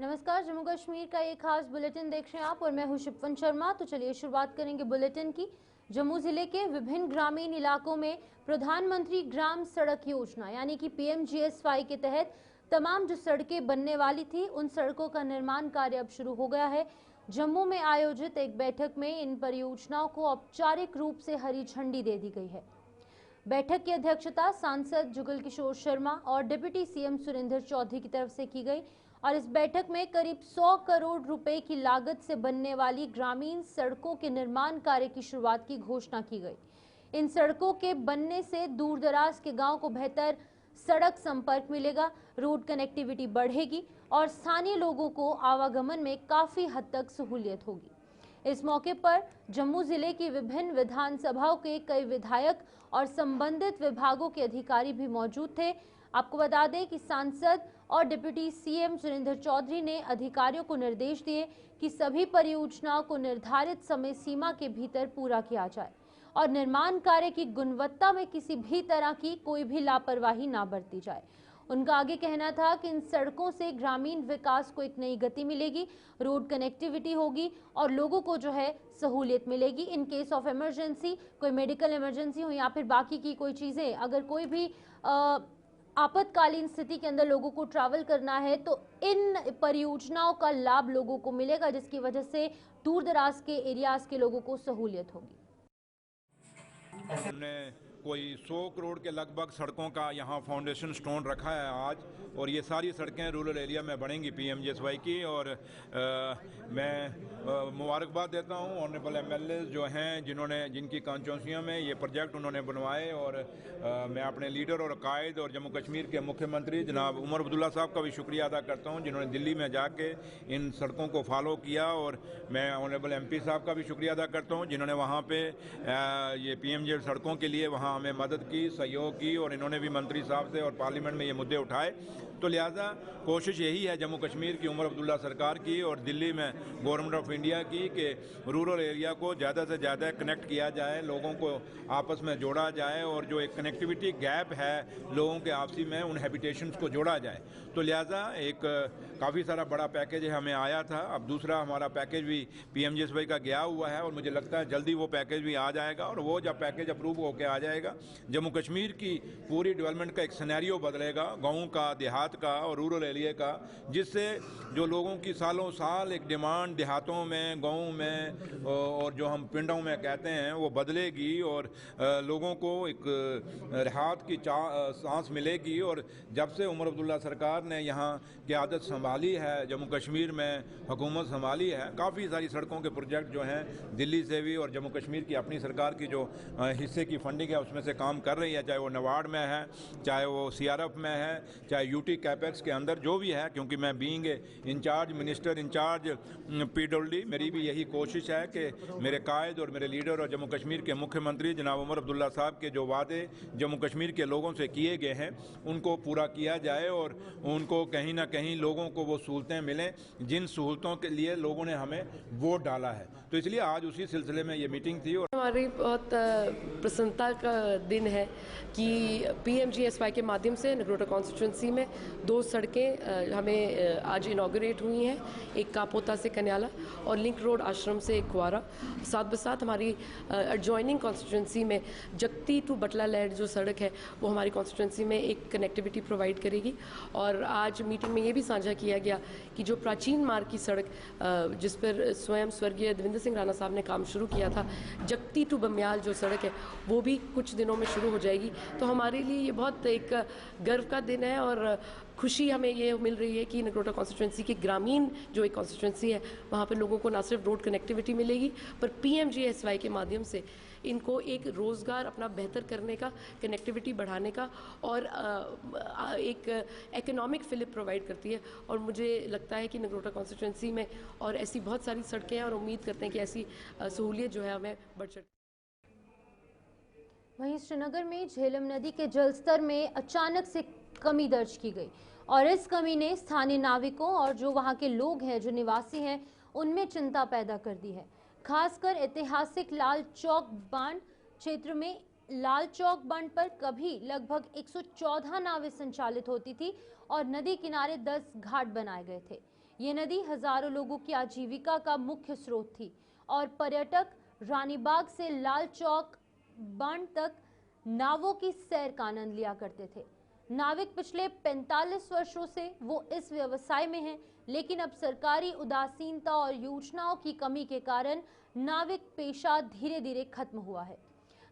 नमस्कार, जम्मू कश्मीर का एक खास बुलेटिन देख रहे हैं आप और मैं हूं शिपवन शर्मा। तो चलिए शुरुआत करेंगे बुलेटिन की। जम्मू जिले के विभिन्न ग्रामीण इलाकों में प्रधानमंत्री ग्राम सड़क योजना यानी कि पीएमजीएसवाई के तहत तमाम जो सड़कें बनने वाली थी उन सड़कों का निर्माण कार्य अब शुरू हो गया है। जम्मू में आयोजित एक बैठक में इन परियोजनाओं को औपचारिक रूप से हरी झंडी दे दी गई है। बैठक की अध्यक्षता सांसद जुगल किशोर शर्मा और डिप्टी सीएम सुरेंद्र चौधरी की तरफ से की गई और इस बैठक में करीब 100 करोड़ रुपए की लागत से बनने वाली ग्रामीण सड़कों के निर्माण कार्य की शुरुआत की घोषणा की गई। इन सड़कों के बनने से दूर दराज के गांव को बेहतर सड़क संपर्क मिलेगा, रोड कनेक्टिविटी बढ़ेगी और स्थानीय लोगों को आवागमन में काफी हद तक सहूलियत होगी। इस मौके पर जम्मू जिले की विभिन्न विधानसभाओं के कई विधायक और संबंधित विभागों के अधिकारी भी मौजूद थे। आपको बता दें कि सांसद और डिप्टी सीएम सुरेंद्र चौधरी ने अधिकारियों को निर्देश दिए कि सभी परियोजनाओं को निर्धारित समय सीमा के भीतर पूरा किया जाए और निर्माण कार्य की गुणवत्ता में किसी भी तरह की कोई भी लापरवाही ना बरती जाए। उनका आगे कहना था कि इन सड़कों से ग्रामीण विकास को एक नई गति मिलेगी, रोड कनेक्टिविटी होगी और लोगों को जो है सहूलियत मिलेगी। इन केस ऑफ इमरजेंसी, कोई मेडिकल इमरजेंसी हो या फिर बाकी की कोई चीज़ें, अगर कोई भी आपातकालीन स्थिति के अंदर लोगों को ट्रैवल करना है तो इन परियोजनाओं का लाभ लोगों को मिलेगा, जिसकी वजह से दूर दराज के एरियाज के लोगों को सहूलियत होगी। हमने कोई 100 करोड़ के लगभग सड़कों का यहाँ फाउंडेशन स्टोन रखा है आज, और ये सारी सड़कें रूरल एरिया में बनेंगी पीएमजीएसवाई की। और मैं मुबारकबाद देता हूँ ऑनरेबल एमएलए जो हैं जिनकी कॉन्स्टिट्यूंसियों में ये प्रोजेक्ट उन्होंने बनवाए। और मैं अपने लीडर और कायद और जम्मू कश्मीर के मुख्यमंत्री जनाब उमर अब्दुल्ला साहब का भी शुक्रिया अदा करता हूँ जिन्होंने दिल्ली में जाके इन सड़कों को फॉलो किया। और मैं ऑनरेबल एमपी साहब का भी शुक्रिया अदा करता हूँ जिन्होंने वहाँ पे ये पीएमजी सड़कों के लिए वहाँ हमें मदद की, सहयोग की, और इन्होंने भी मंत्री साहब से और पार्लियामेंट में ये मुद्दे उठाए। तो लिहाजा कोशिश यही है जम्मू कश्मीर की उमर अब्दुल्ला सरकार की और दिल्ली में गवर्नमेंट ऑफ इंडिया की कि रूरल एरिया को ज़्यादा से ज़्यादा कनेक्ट किया जाए, लोगों को आपस में जोड़ा जाए और जो एक कनेक्टिविटी गैप है लोगों के आपसी में उन हैबिटेशंस को जोड़ा जाए। तो लिहाजा एक काफ़ी सारा बड़ा पैकेज हमें आया था। अब दूसरा हमारा पैकेज भी पीएमजीएसवाई का गया हुआ है और मुझे लगता है जल्दी वो पैकेज भी आ जाएगा। और वो जब पैकेज अप्रूव होकर आ जाएगा जम्मू कश्मीर की पूरी डेवलपमेंट का एक सिनेरियो बदलेगा, गाँव का, देहात का और रूरल एरिया का, जिससे जो लोगों की सालों साल एक डिमांड देहातों में, गाँव में और जो हम पिंडों में कहते हैं वो बदलेगी और लोगों को एक राहत की सांस मिलेगी। और जब से उमर अब्दुल्ला सरकार ने यहाँ की आदत संभाली है, जम्मू कश्मीर में हुकूमत संभाली है, काफ़ी सारी सड़कों के प्रोजेक्ट जो हैं दिल्ली से भी और जम्मू कश्मीर की अपनी सरकार की जो हिस्से की फंडिंग है उसमें से काम कर रही है, चाहे वो नबार्ड में है, चाहे वो सीआरएफ में है, चाहे यूटी कैपेक्स के अंदर जो भी है। क्योंकि मैं being incharge minister incharge PWD, मेरी भी यही कोशिश है कि मेरे कायद और मेरे लीडर और जम्मू कश्मीर के मुख्यमंत्री जनाब उमर अब्दुल्ला साहब के जो वादे जम्मू कश्मीर के लोगों से किए गए हैं उनको पूरा किया जाए और उनको कहीं ना कहीं लोगों को वो सहूलतें मिलें जिन सहूलतों के लिए लोगों ने हमें वोट डाला है। तो इसलिए आज उसी सिलसिले में ये मीटिंग थी। और हमारी बहुत प्रसन्नता का दिन है कि पीएमजीएसवाई के माध्यम से नगरोटा कॉन्स्टिट्यूंसी में 2 सड़कें हमें आज इनॉग्रेट हुई हैं, एक कापोता से कन्याला और लिंक रोड आश्रम से कुआरा। साथ बसाथ हमारी एडजॉइनिंग कॉन्स्टिट्यूंसी में जगती टू बटला लैंड जो सड़क है वो हमारी कॉन्स्टिट्यूंसी में एक कनेक्टिविटी प्रोवाइड करेगी। और आज मीटिंग में ये भी साझा किया गया कि जो प्राचीन मार्ग की सड़क जिस पर स्वयं स्वर्गीय देवेंद्र सिंह राणा साहब ने काम शुरू किया था, जगती टू बमियाल जो सड़क है वो भी कुछ दिनों में शुरू हो जाएगी। तो हमारे लिए ये बहुत एक गर्व का दिन है और खुशी हमें ये मिल रही है कि नगरोटा कॉन्स्टिट्यूंसी की ग्रामीण जो एक कॉन्स्टिट्यूंसी है वहाँ पर लोगों को ना सिर्फ रोड कनेक्टिविटी मिलेगी पर पीएमजीएसवाई के माध्यम से इनको एक रोज़गार अपना बेहतर करने का, कनेक्टिविटी बढ़ाने का और एक इकोनॉमिक फिलिप प्रोवाइड करती है। और मुझे लगता है कि नगरोटा कॉन्स्टिट्यूंसी में और ऐसी बहुत सारी सड़कें हैं और उम्मीद करते हैं कि ऐसी सहूलियत जो है हमें बढ़ सकती है। वहीं श्रीनगर में झेलम नदी के जलस्तर में अचानक से कमी दर्ज की गई और इस कमी ने स्थानीय नाविकों और जो वहां के लोग हैं, जो निवासी हैं, उनमें चिंता पैदा कर दी है। खासकर ऐतिहासिक लाल चौक बांध क्षेत्र में लाल चौक बांध पर कभी लगभग 114 नावें संचालित होती थी और नदी किनारे 10 घाट बनाए गए थे। ये नदी हजारों लोगों की आजीविका का मुख्य स्रोत थी और पर्यटक रानीबाग से लाल चौक बांध तक नावों की सैर का आनंद लिया करते थे। नाविक पिछले 45 वर्षों से वो इस व्यवसाय में हैं, लेकिन अब सरकारी उदासीनता और योजनाओं की कमी के कारण नाविक पेशा धीरे धीरे खत्म हुआ है।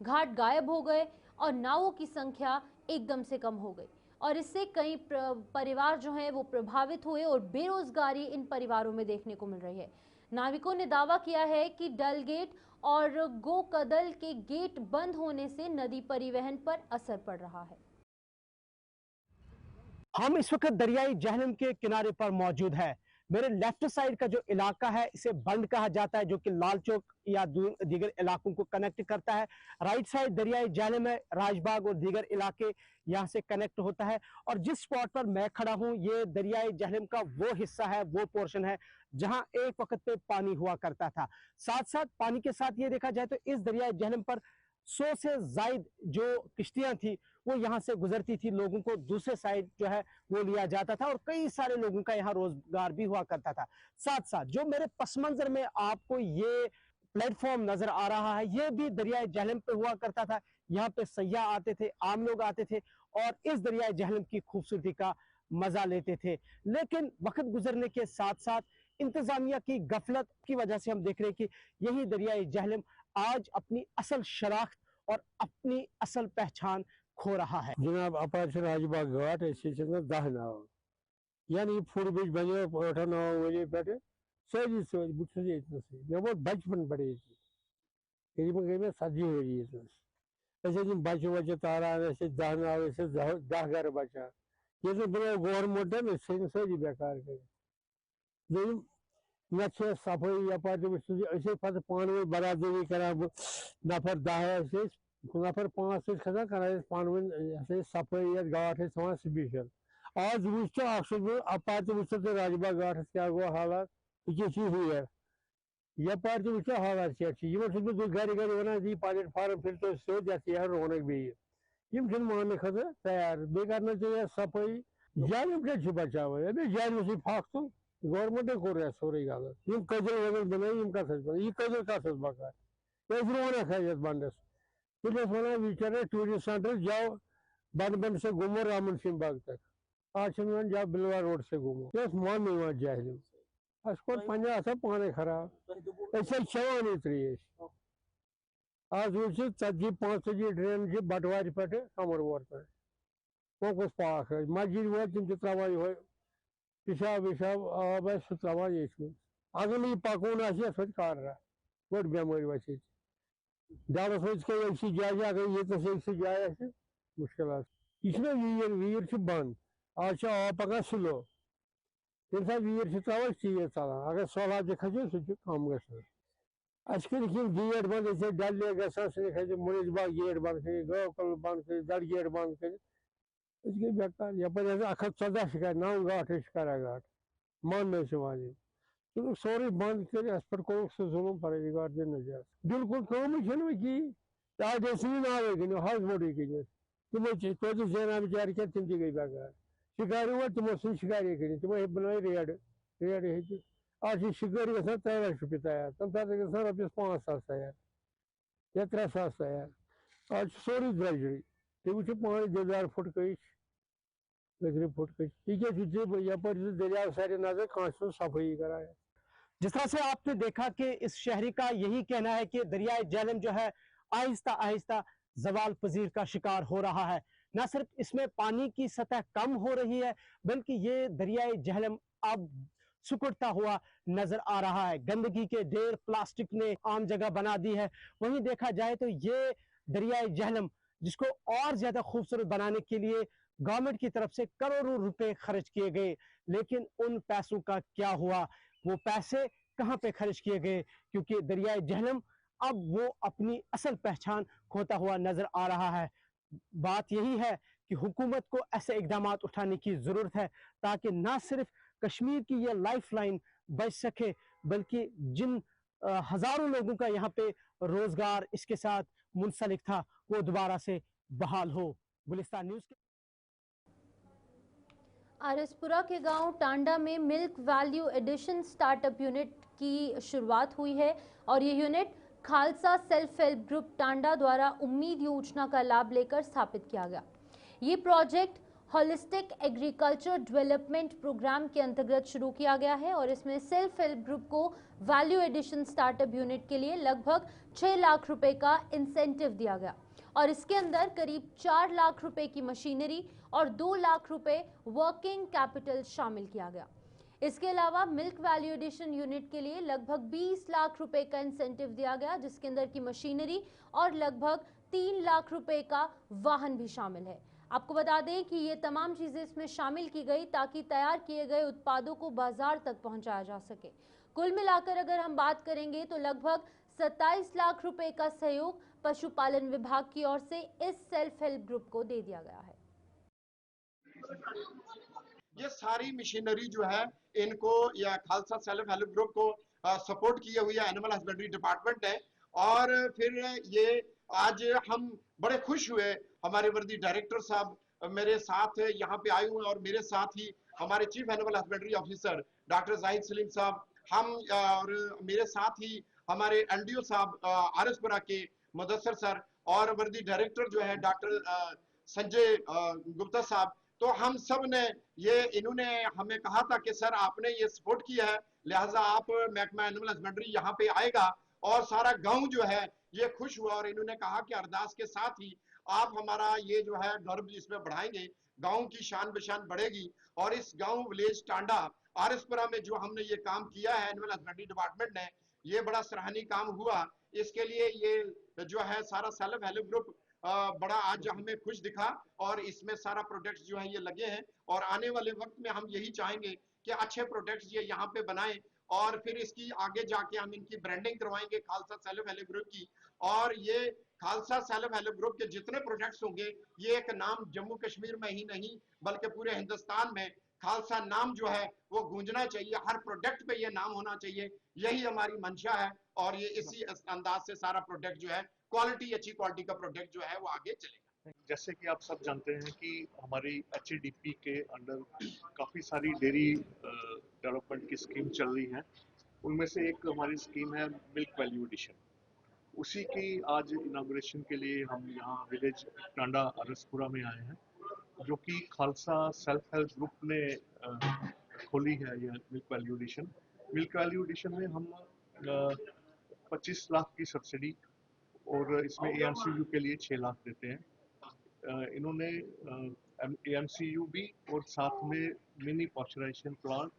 घाट गायब हो गए और नावों की संख्या एकदम से कम हो गई और इससे कई परिवार जो हैं वो प्रभावित हुए और बेरोजगारी इन परिवारों में देखने को मिल रही है। नाविकों ने दावा किया है कि डल गेट और गोकदल के गेट बंद होने से नदी परिवहन पर असर पड़ रहा है। हम इस वक्त दरियाई जहलम के किनारे पर मौजूद है। मेरे लेफ्ट साइड का जो इलाका है इसे बंद कहा जाता है, जो कि लाल चौक या दीगर इलाकों को कनेक्ट करता है। राइट साइड दरियाई जहलम है, राजबाग और दीगर इलाके यहाँ से कनेक्ट होता है। और जिस स्पॉट पर मैं खड़ा हूँ ये दरियाई जहलम का वो हिस्सा है, वो पोर्शन है जहाँ एक वक्त पे पानी हुआ करता था। साथ साथ पानी के साथ ये देखा जाए तो इस दरियाई जहलम पर 100 से जायद जो किश्तियां थी वो यहाँ से गुजरती थी, लोगों को दूसरे साइड जो है वो लिया जाता था और कई सारे लोगों का यहाँ रोजगार भी हुआ करता था। साथ साथ जो मेरे पस मंजर में आपको ये प्लेटफॉर्म नजर आ रहा है ये भी दरियाई जहलम पे हुआ करता था। यहाँ पे सयाह आते थे, आम लोग आते थे और इस दरियाई जहलम की खूबसूरती का मजा लेते थे। लेकिन वक्त गुजरने के साथ साथ इंतजामिया की गफलत की वजह से हम देख रहे हैं कि यही दरियाई जहलम आज अपनी असल शनाख्त और अपनी असल पहचान खो रहा है। जनाब अपार राजबाग घाट 10 नाव यानी फुट ब्रिज बनो 8-9 वरी पे सोजी सोज बुछ मे वो बचपन पड़े करीबन गई में 70 वरी ऐसे दिन बच्चे बच्चे तारा ऐसे 10 नाव ऐसे 10 घर बचा ये तो बड़ा गवर्नमेंट है ना सोजी बेकार करे मे सफाई अपार ऐसे पत पान बरादरी कर नफर 10 नफर 5 खसान कर पान वन सफाई घाट स्पेशल आज वुच अपार वो राजबाग घाट क्या गो हालात यह यपार वो हालात क्या घर घर वन दी पॉकेट फार्म फिर तो सोच यह रौनक बेम मान खत तैयार बे कर सफाई जान क्या बचा जान फाक तुम गवर्नमेंट कोर सोरे गलत कजल वजल बन कजल कत बकार रौनक है ये बंदस फिर वन विचार टूरिस्ट सेंटर जाओ बन से घूमो रामन सिंह बाग तक आज वन जाओ बिलवा रोड से घूमो मान जहलम अस कोर पाने खराब चवान त्रेश आज वो 40-45 ड्रेन बटवार पे कमर वोर पे वो पाक मस्जिद वो तुम त्रावान ये पेशाब वेशाब आब सह त्रावान ये अगर नहीं पकन आर बड़ बेमारी वस दवस वो एक जाए अगर ये जाए मुश्किल यह वीर बंद आज आब पकान स्लो ये वीर त्रावान चीज चलान अगर सौलाब खसो सह कम ग गेट बंद ऐसे डल लेक ग मुनिज बाग गेट बंद कर गोकल बंद कर दड़ गेट बंद कर गई बेकार यपर 114 शिकार 9 घाट शिकारा घाट मान वाले तुम सोरे बंद कर पे कोक सह जुलम फरेज घाट दिन नजात बिल्कुल कम की आज नावे गन हज बोड़ी गन तुम तो जेना बेचार क्या तुम गई बेकार शिकारी वो तुमो सह शिकारी कर तुमो बनाई रेड आज शिकारी ग 13 रुपये तैयार तम पे रपस 5,000 तैयार या 3,000 तैयार आज सोरी द्रजरी तुम वो पानी देदार फुट कई फुट कई यपर दरिया सारे नजर कह सफाई कराया। जिस तरह से आपने देखा कि इस शहरी का यही कहना है कि दरियाई जहलम जो है आहिस्ता आहिस्ता जवाल पजीर का शिकार हो रहा है। न सिर्फ इसमें पानी की सतह कम हो रही है बल्कि ये दरियाई जहलम अब सुकुड़ता हुआ नजर आ रहा है। गंदगी के ढेर प्लास्टिक ने आम जगह बना दी है। वहीं देखा जाए तो ये दरियाई जहलम जिसको और ज्यादा खूबसूरत बनाने के लिए गवर्नमेंट की तरफ से करोड़ों रुपए खर्च किए गए, लेकिन उन पैसों का क्या हुआ, वो पैसे कहां पे खर्च किए गए, क्योंकि दरियाई जहलम अब वो अपनी असल पहचान खोता हुआ नजर आ रहा है। बात यही है कि हुकूमत को ऐसे इकदाम उठाने की जरूरत है ताकि ना सिर्फ कश्मीर की ये लाइफलाइन बच सके बल्कि जिन हजारों लोगों का यहाँ पे रोजगार इसके साथ मुंसलिक था वो दोबारा से बहाल हो। गुलिस्तान न्यूज के आरएसपुरा के गांव टांडा में milk value addition startup unit की शुरुआत हुई है और ये unit Khalsa self help group Tanda द्वारा उम्मीद योजना का लाभ लेकर स्थापित किया गया। ये project holistic agriculture development programme के अंतर्गत शुरू किया गया है और इसमें सेल्फ हेल्प ग्रुप को वैल्यू एडिशन स्टार्टअप यूनिट के लिए लगभग 6 लाख रुपए का इंसेंटिव दिया गया और इसके अंदर करीब 4 लाख रुपए की मशीनरी और 2 लाख रुपए वर्किंग कैपिटल शामिल किया गया। इसके अलावा मिल्क वैल्यू एडिशन यूनिट के लिए लगभग 20 लाख रुपए का इंसेंटिव दिया गया, जिसके अंदर की मशीनरी और लगभग 3 लाख रुपए का वाहन भी शामिल है। आपको बता दें कि ये तमाम चीजें इसमें शामिल की गई ताकि तैयार किए गए उत्पादों को बाजार तक पहुंचाया जा सके। कुल मिलाकर अगर हम बात करेंगे तो लगभग 27 लाख रुपए का सहयोग पशुपालन विभाग की ओर से इस सेल्फ हेल्प ग्रुप को दे दिया गया है। ये सारी मशीनरी जो है इनको या खालसा सेल्फ हेल्प ग्रुप को सपोर्ट किए हुए एनिमल हस्बेंड्री डिपार्टमेंट है। और फिर ये आज हम बड़े खुश हुए, हमारे वर्दी डायरेक्टर साहब मेरे साथ यहाँ पे आए हुए और मेरे साथ ही हमारे chief animal husbandry officer doctor Zahid Salim साहब, हम और मेरे साथ ही हमारे एनडीओ साहब आरएसपुरा के मुदस्सर सर और वर्दी डायरेक्टर जो है डॉक्टर संजय गुप्ता साहब। तो हम सब ने ये इन्होंने हमें कहा था कि सर आपने ये सपोर्ट किया है, लिहाजा आप महकमा एनिमल हस्बेंड्री यहाँ पे आएगा और सारा गांव जो है ये खुश हुआ और इन्होंने कहा कि अरदास के साथ ही आप हमारा ये जो है गर्व इसमें बढ़ाएंगे, गांव की शान बशान बढ़ेगी। और इस गांव विलेज टांडा आरएसपुरा में जो हमने ये काम किया है एनिमल हस्बेंड्री डिपार्टमेंट ने, ये बड़ा सराहनीय काम हुआ। इसके लिए ये जो है सारा सेल्फ हेल्प ग्रुप बड़ा आज हमें खुश दिखा और इसमें सारा प्रोडक्ट्स जो है ये लगे हैं और आने वाले वक्त में हम यही चाहेंगे कि अच्छे प्रोडक्ट्स ये यहाँ पे बनाएं और फिर इसकी आगे जाके हम इनकी ब्रांडिंग करवाएंगे खालसा सेल्फ हेल्प ग्रुप की। और ये खालसा सेल्फ हेल्प ग्रुप के जितने प्रोडक्ट्स होंगे ये एक नाम जम्मू कश्मीर में ही नहीं बल्कि पूरे हिंदुस्तान में खालसा नाम जो है वो गूंजना चाहिए, हर प्रोडक्ट पे ये नाम होना चाहिए, यही हमारी मंशा है। और ये इसी अंदाज से सारा प्रोडक्ट जो है क्वालिटी, अच्छी क्वालिटी का प्रोडक्ट जो है वो आगे चलेगा। जैसे कि आप सब जानते हैं कि हमारी HADP के अंडर काफ़ी सारी डेयरी डेवलपमेंट की स्कीम चल रही हैं। उनमें से एक हमारी स्कीम है मिल्क वैल्यू एडिशन। उसी की आज इनाग्रेशन के लिए हम यहाँ विलेज टांडा आरएसपुरा में आए हैं, जो कि खालसा सेल्फ हेल्प ग्रुप ने खोली है यह milk value addition. Milk value addition में हम 25 लाख की सब्सिडी और इसमें AMCU के लिए 6 लाख देते हैं। इन्होंने AMCU भी और साथ में mini pasteurisation plant,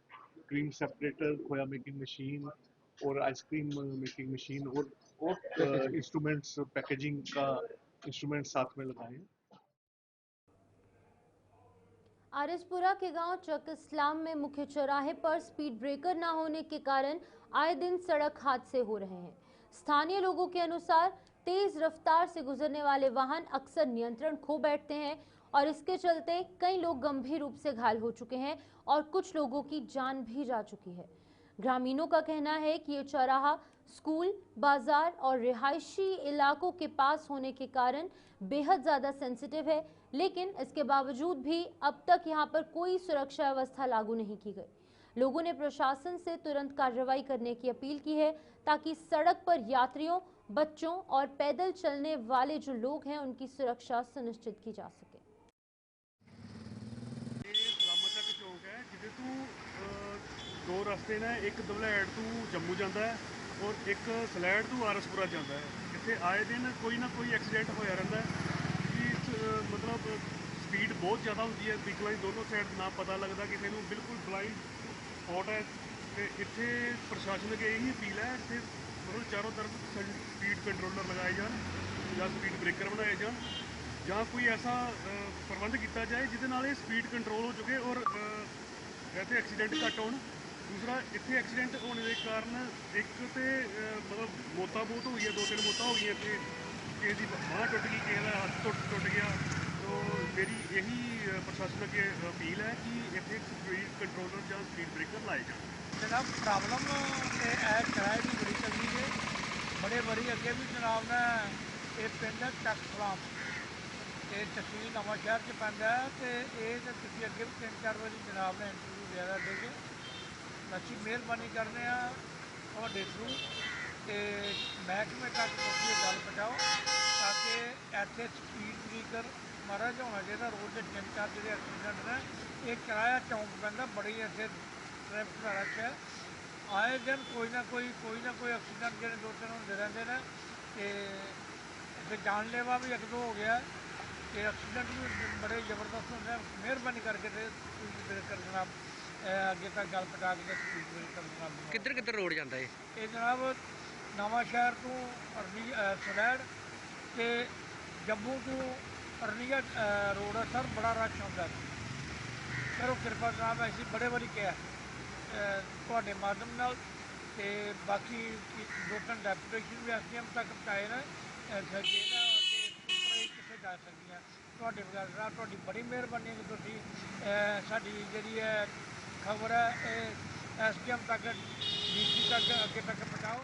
cream separator, खोया मेकिंग मशीन और आइसक्रीम मेकिंग मशीन और इंस्ट्रूमेंट्स, पैकेजिंग का इंस्ट्रूमेंट साथ में लगाए हैं। आरएसपुरा के गांव चक इस्लाम में मुख्य चौराहे पर स्पीड ब्रेकर न होने के कारण आए दिन सड़क हादसे हो रहे हैं। स्थानीय लोगों के अनुसार तेज रफ्तार से गुजरने वाले वाहन अक्सर नियंत्रण खो बैठते हैं और इसके चलते कई लोग गंभीर रूप से घायल हो चुके हैं और कुछ लोगों की जान भी जा चुकी है। ग्रामीणों का कहना है कि ये चौराहा स्कूल, बाजार और रिहायशी इलाकों के पास होने के कारण बेहद ज़्यादा सेंसिटिव है, लेकिन इसके बावजूद भी अब तक यहाँ पर कोई सुरक्षा व्यवस्था लागू नहीं की गई। लोगों ने प्रशासन से तुरंत कार्रवाई करने की अपील की है ताकि सड़क पर यात्रियों, बच्चों और पैदल चलने वाले जो लोग हैं उनकी सुरक्षा सुनिश्चित की जा सके। सलामत चौक है जिदे तू दो रास्ते ने, एक दबलैड़ तू जम्मू जाता है और एक सलैड़ तू आरएसपुरा जाता है। इतने आए दिन कोई ना कोई एक्सीडेंट होया रहता है कि मतलब स्पीड बहुत ज़्यादा होती है, व्हीकल दोनों साइड ना पता लगता, किसी को बिल्कुल ब्लाइंड स्पॉट है। इतने प्रशासन की यही अपील है इतने मतलब चारों तरफ स्पीड कंट्रोलर लगाए जान या स्पीड ब्रेकर बनाए जान, जहाँ कोई ऐसा प्रबंध किया जाए जिसके नाल स्पीड कंट्रोल हो चुके और ऐसे एक्सीडेंट घट हो। दूसरा, इतने एक्सीडेंट होने के कारण एक तो मतलब मौतां बहुत हो गई, 2-3 मौतां हो गई, किसी की बांह टुट गई, किसी का हाथ टुट गया। तो मेरी यही प्रशासन की अपील है कि इतने स्पीड कंट्रोलर या स्पीड ब्रेकर लाए जाए। जनाब प्रॉब्लम ते किराए की बड़ी चलती है, बड़े बड़ी अगे भी जनाब ने ये पिंड चक इस्लाम ਇਹ ਤਹਿਸੀਲ ਨਵਾਂ ਸ਼ਹਿਰ 'ਚ ਪੈਂਦਾ ਹੈ ਤੇ ਇਹ ਤਾਂ ਤੁਸੀਂ ਅੱਗੇ ਵੀ 3-4 ਵਾਰੀ ਜਨਾਬ ਨੇ ਇੰਟਰਵਿਊ ਵਗੈਰਾ ਦੇ ਕੇ ਅਸੀਂ ਮਿਹਰਬਾਨੀ ਕਰਦੇ ਹਾਂ ਤੁਹਾਡੇ ਥਰੂ ਤੇ ਮਹਿਕਮੇ ਤੱਕ ਤੁਸੀਂ ਇਹ ਗੱਲ ਪਹੁੰਚਾਓ ਤਾਂ ਕਿ ਇੱਥੇ ਸਪੀਡ ਬ੍ਰੇਕਰ ਮਹਾਰਾਜ ਹੋਣਾ ਚਾਹੀਦਾ। ਰੋਜ਼ ਦੇ 3-4 ਜਿਹੜੇ ਐਕਸੀਡੈਂਟ ਨੇ ਇਹ ਕਿਰਾਇਆ ਚੌਂਕ ਪੈਂਦਾ, ਬੜੀ ਇੱਥੇ ਟ੍ਰੈਫਿਕ ਦਾ ਰਸ਼ ਹੈ। ਆਏ ਦਿਨ ਕੋਈ ਨਾ ਕੋਈ ਐਕਸੀਡੈਂਟ ਜਿਹੜੇ 2-3 ਹੁੰਦੇ ਰਹਿੰਦੇ ਨੇ ਤੇ ਇੱਥੇ ਜਾਨਲੇਵਾ ਵੀ ਇੱਕ ਦੋ ਹੋ ਗਿਆ ਤੇ ਐਕਸੀਡੈਂਟ ਵੀ ਬੜੇ ਜ਼ਬਰਦਸਤ ਹੁੰਦੇ ਆ। ਮਿਹਰਬਾਨੀ ਕਰਕੇ ਤੇ ਸਪੀਡ ਬ੍ਰੇਕਰ ਜਨਾਬ ਅੱਗੇ ਤੱਕ ਗੱਲ ਪਹੁੰਚਾ ਕੇ ਸਪੀਡ ਬ੍ਰੇਕਰ ਜਨਾਬ ਕਿੱਧਰ ਰੋਡ ਜਾਂਦਾ ਹੈ ਇਹ ਜਨਾਬ ਨਵਾਂ ਸ਼ਹਿਰ ਤੋਂ ਸਲੈੜ ਤੇ ਜੰਮੂ ਤੋਂ ਅਰਨੀਆ ਰੋਡ ਹੈ ਸਰ, ਬੜਾ ਰਸ਼ ਹੁੰਦਾ ਕਰੋ ਕਿਰਪਾ ਜਨਾਬ। ਅਸੀਂ ਬੜੇ ਵਾਰੀ ਕਿਹਾ ਤੁਹਾਡੇ ਮਾਧਿਅਮ ਨਾਲ ਤੇ ਬਾਕੀ 2-3 ਡੈਪੂਟੇਸ਼ਨ ਵੀ ਐਸਡੀਐਮ ਤੱਕ ਪਹੁੰਚਾਏ ਨੇ ਜਿਹੜਾ ਅੱਗੇ ਕਿੱਥੇ ਜਾ ਸਕਦੀਆਂ ਤੁਹਾਡੇ ਵਗੈਰਾ ਜਨਾਬ। ਤੁਹਾਡੀ ਬੜੀ ਮਿਹਰਬਾਨੀ ਕਿ ਤੁਸੀਂ ਸਾਡੀ ਜਿਹੜੀ ਹੈ खबर है एसडीएम तक डीसी तक आगे तक पहुँचाओ।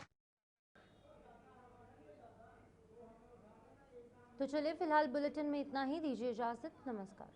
तो चलिए फिलहाल बुलेटिन में इतना ही, दीजिए इजाजत, नमस्कार।